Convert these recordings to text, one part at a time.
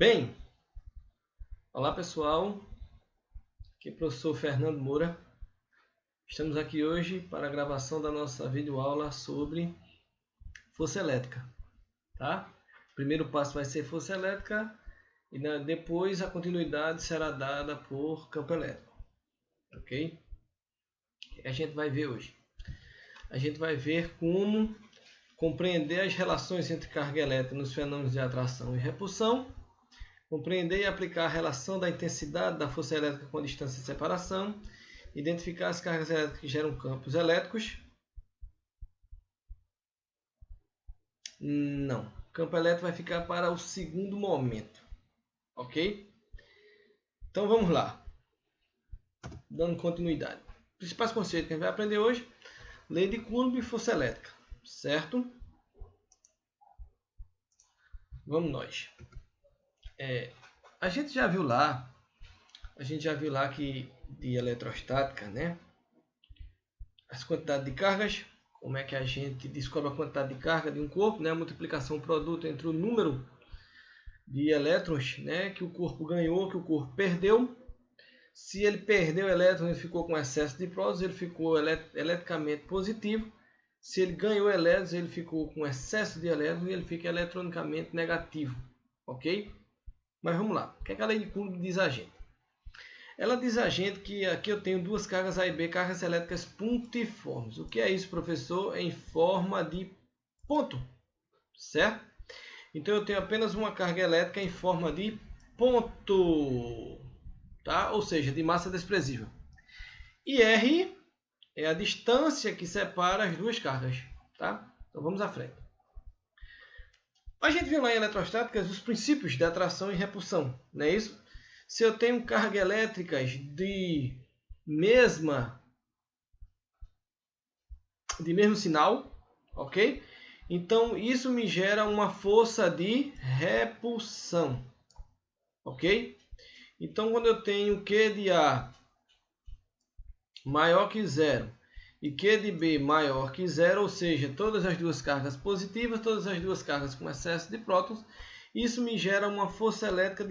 Bem, olá pessoal, aqui é o professor Fernando Moura. Estamos aqui hoje para a gravação da nossa videoaula sobre força elétrica, tá? O primeiro passo vai ser força elétrica e depois a continuidade será dada por campo elétrico, ok? O que a gente vai ver hoje? A gente vai ver como compreender as relações entre carga elétrica nos fenômenos de atração e repulsão, compreender e aplicar a relação da intensidade da força elétrica com a distância de separação, identificar as cargas elétricas que geram campos elétricos. Não, o campo elétrico vai ficar para o segundo momento, ok? Então vamos lá, dando continuidade. Principais conceitos que a gente vai aprender hoje: lei de Coulomb e força elétrica, certo? Vamos nós. A gente já viu lá que de eletrostática, né? As quantidades de cargas, como é que a gente descobre a quantidade de carga de um corpo, né? A multiplicação produto entre o número de elétrons, né, que o corpo ganhou, que o corpo perdeu. Se ele perdeu elétrons, ele ficou com excesso de prótons, ele ficou eletricamente positivo. Se ele ganhou elétrons, ele ficou com excesso de elétrons e ele fica eletronicamente negativo, ok? Mas vamos lá, o que a lei de Coulomb diz a gente? Ela diz a gente que aqui eu tenho duas cargas A e B, cargas elétricas pontiformes. O que é isso, professor? Em forma de ponto, certo? Então eu tenho apenas uma carga elétrica em forma de ponto, tá? Ou seja, de massa desprezível. E R é a distância que separa as duas cargas, tá? Então vamos à frente. A gente viu lá em eletrostáticas os princípios de atração e repulsão, não é isso? Se eu tenho cargas elétricas de mesmo sinal, ok? Então isso me gera uma força de repulsão, ok? Então quando eu tenho Q de A maior que zero e Q de B maior que zero, ou seja, todas as duas cargas positivas, todas as duas cargas com excesso de prótons, isso me gera uma força elétrica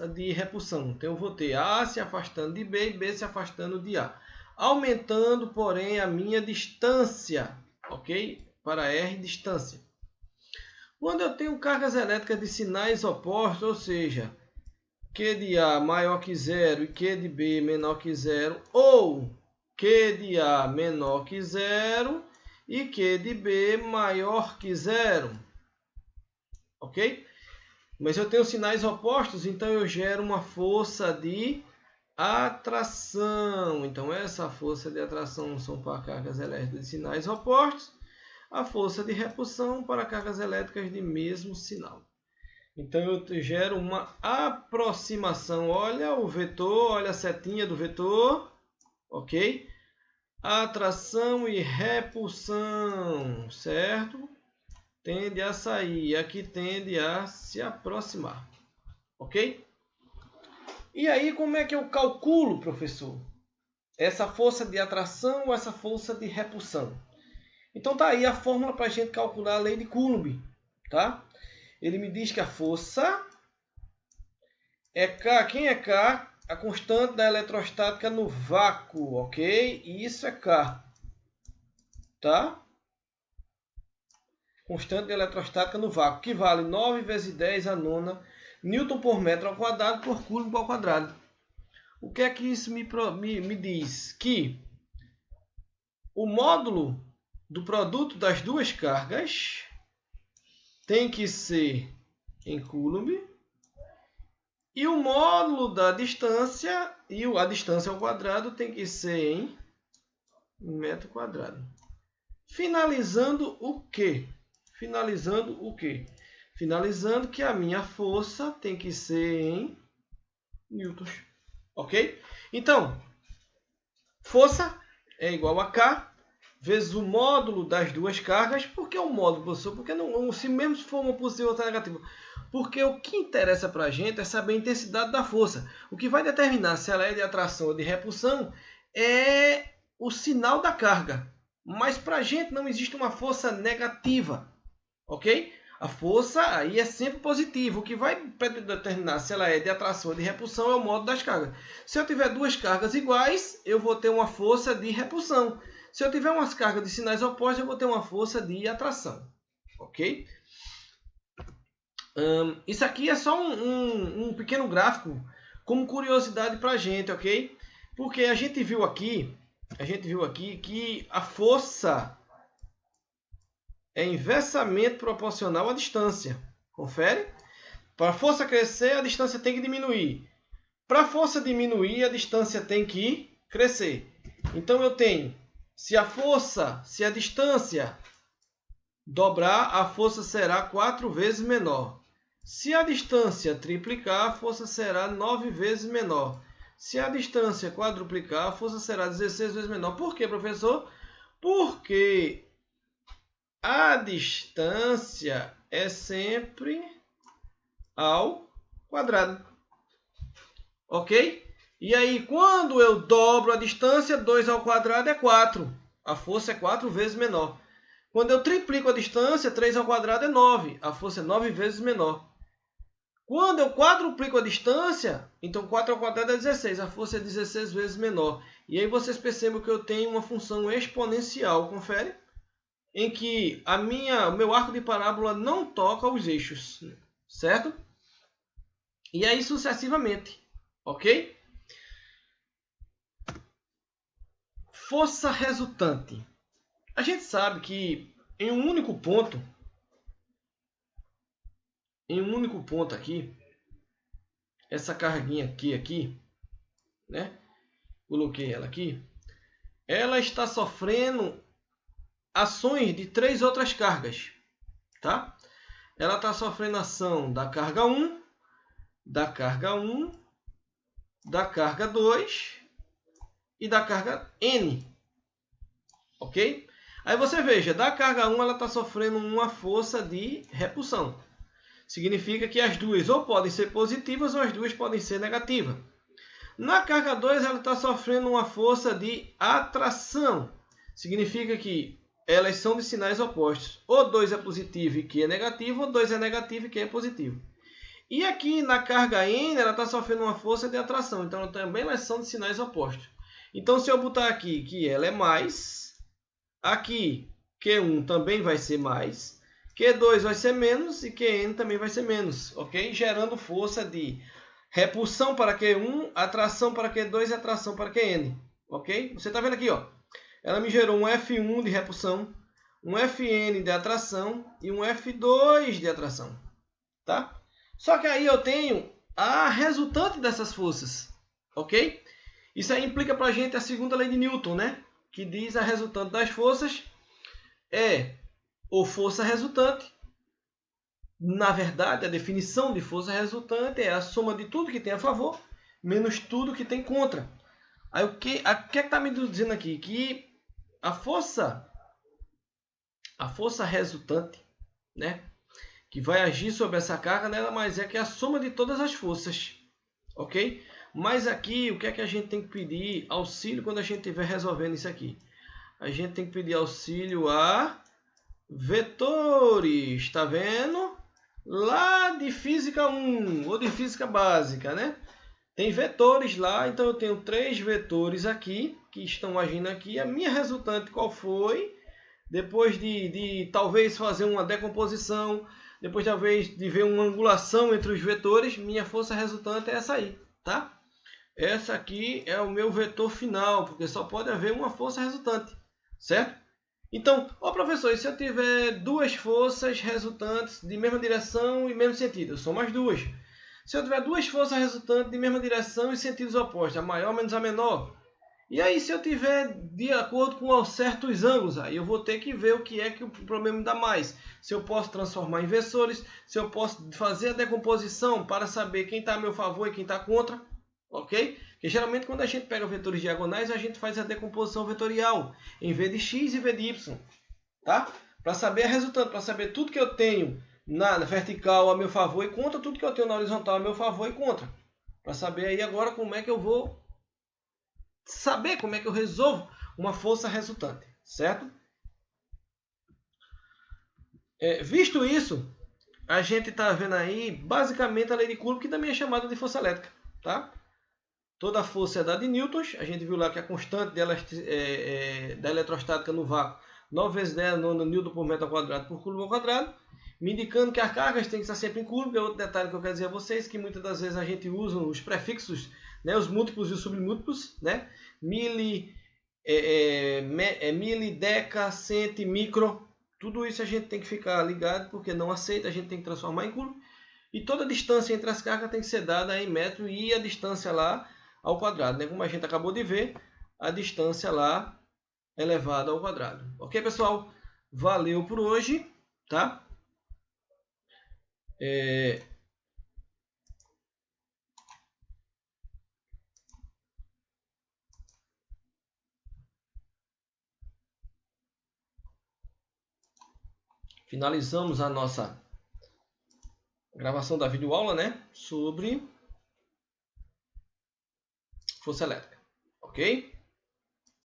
de repulsão. Então eu vou ter A se afastando de B e B se afastando de A, aumentando, porém, a minha distância, ok? Para R, distância. Quando eu tenho cargas elétricas de sinais opostos, ou seja, Q de A maior que zero e Q de B menor que zero, ou Q de A menor que zero e Q de B maior que zero, ok? Mas eu tenho sinais opostos, então eu gero uma força de atração. Então essa força de atração são para cargas elétricas de sinais opostos, a força de repulsão para cargas elétricas de mesmo sinal. Então eu gero uma aproximação. Olha o vetor, olha a setinha do vetor, ok? Atração e repulsão, certo? Tende a sair, aqui tende a se aproximar, ok? E aí como é que eu calculo, professor, essa força de atração ou essa força de repulsão? Então tá aí a fórmula para a gente calcular a lei de Coulomb, tá? Ele me diz que a força é K. Quem é K? A constante da eletrostática no vácuo, ok? E isso é K, tá? Constante de eletrostática no vácuo, que vale 9 vezes 10 a nona Newton por metro ao quadrado por Coulomb ao quadrado. O que é que isso me diz? Que o módulo do produto das duas cargas tem que ser em Coulomb e o módulo da distância e a distância ao quadrado tem que ser em metro quadrado. Finalizando o quê? Finalizando o quê? Finalizando que a minha força tem que ser em newtons, ok? Então, força é igual a K vezes o módulo das duas cargas. Por que o módulo, professor? Porque não, se mesmo se for uma positiva ou outra negativa. Porque o que interessa para a gente é saber a intensidade da força. O que vai determinar se ela é de atração ou de repulsão é o sinal da carga. Mas para a gente não existe uma força negativa, ok? A força aí é sempre positiva. O que vai determinar se ela é de atração ou de repulsão é o modo das cargas. Se eu tiver duas cargas iguais, eu vou ter uma força de repulsão. Se eu tiver umas cargas de sinais opostos, eu vou ter uma força de atração. Ok? Isso aqui é só um pequeno gráfico como curiosidade para a gente, ok? Porque a gente viu aqui que a força é inversamente proporcional à distância. Confere? Para a força crescer, a distância tem que diminuir. Para a força diminuir, a distância tem que crescer. Então eu tenho, se a distância dobrar, a força será 4 vezes menor. Se a distância triplicar, a força será 9 vezes menor. Se a distância quadruplicar, a força será 16 vezes menor. Por quê, professor? Porque a distância é sempre ao quadrado. Ok? E aí, quando eu dobro a distância, 2 ao quadrado é 4. A força é 4 vezes menor. Quando eu triplico a distância, 3 ao quadrado é 9. A força é 9 vezes menor. Quando eu quadruplico a distância, então 4 ao quadrado é 16. A força é 16 vezes menor. E aí vocês percebem que eu tenho uma função exponencial, confere? Em que o meu arco de parábola não toca os eixos, certo? E aí sucessivamente, ok? Força resultante. A gente sabe que em um único ponto aqui, essa carguinha aqui, né? Coloquei ela aqui. Ela está sofrendo ações de 3 outras cargas, tá? Ela está sofrendo ação da carga 1, da carga 1, da carga 2 e da carga N, ok? Aí você veja, da carga 1 ela está sofrendo uma força de repulsão. Significa que as duas ou podem ser positivas ou as duas podem ser negativas. Na carga 2 ela está sofrendo uma força de atração. Significa que elas são de sinais opostos. Ou 2 é positivo e Q é negativo, ou 2 é negativo e Q é positivo. E aqui na carga N ela está sofrendo uma força de atração. Então também elas são de sinais opostos. Então se eu botar aqui que ela é mais, aqui Q1 também vai ser mais, Q2 vai ser menos e Qn também vai ser menos, ok? Gerando força de repulsão para Q1, atração para Q2 e atração para Qn, ok? Você está vendo aqui, ó. Ela me gerou um F1 de repulsão, um Fn de atração e um F2 de atração, tá? Só que aí eu tenho a resultante dessas forças, ok? Isso aí implica para a gente a segunda lei de Newton, né? Que diz a resultante das forças é ou força resultante. Na verdade, a definição de força resultante é a soma de tudo que tem a favor menos tudo que tem contra. Aí o que está me dizendo aqui? Que a força resultante, né, que vai agir sobre essa carga, nada mais é que a soma de todas as forças, ok? Mas aqui, o que é que a gente tem que pedir auxílio quando a gente estiver resolvendo isso aqui? A gente tem que pedir auxílio a vetores, está vendo? Lá de física 1 ou de física básica, né? Tem vetores lá, então eu tenho 3 vetores aqui que estão agindo aqui. A minha resultante qual foi? Depois de talvez fazer uma decomposição, depois talvez de ver uma angulação entre os vetores, minha força resultante é essa aí, tá? Essa aqui é o meu vetor final, porque só pode haver uma força resultante, certo? Então, ó professor, e se eu tiver duas forças resultantes de mesma direção e mesmo sentido? Eu somo as duas. Se eu tiver duas forças resultantes de mesma direção e sentidos opostos, a maior menos a menor. E aí, se eu tiver de acordo com certos ângulos, aí eu vou ter que ver o que é que o problema me dá mais. Se eu posso transformar em vetores, se eu posso fazer a decomposição para saber quem está a meu favor e quem está contra. Ok? Porque geralmente quando a gente pega vetores diagonais, a gente faz a decomposição vetorial em v de x e v de y. Tá? Para saber a resultante, para saber tudo que eu tenho na vertical a meu favor e contra, tudo que eu tenho na horizontal a meu favor e contra. Para saber aí agora como é que eu vou saber como é que eu resolvo uma força resultante. Certo? Visto isso, a gente está vendo aí basicamente a lei de Coulomb, que também é chamada de força elétrica, tá? Toda força é dada em newtons. A gente viu lá que a constante da eletrostática no vácuo 9 vezes 10 nona newton por metro quadrado por coulomb ao quadrado, me indicando que as cargas têm que estar sempre em coulomb. É outro detalhe que eu quero dizer a vocês, que muitas das vezes a gente usa os prefixos, né, os múltiplos e os submúltiplos, né? Mili, deca, cento, micro. Tudo isso a gente tem que ficar ligado, porque não aceita, a gente tem que transformar em coulomb. E toda a distância entre as cargas tem que ser dada em metro e a distância lá ao quadrado, né? Como a gente acabou de ver, a distância lá elevada ao quadrado. Ok, pessoal? Valeu por hoje, tá? Finalizamos a nossa gravação da videoaula, né? Sobre força elétrica, ok?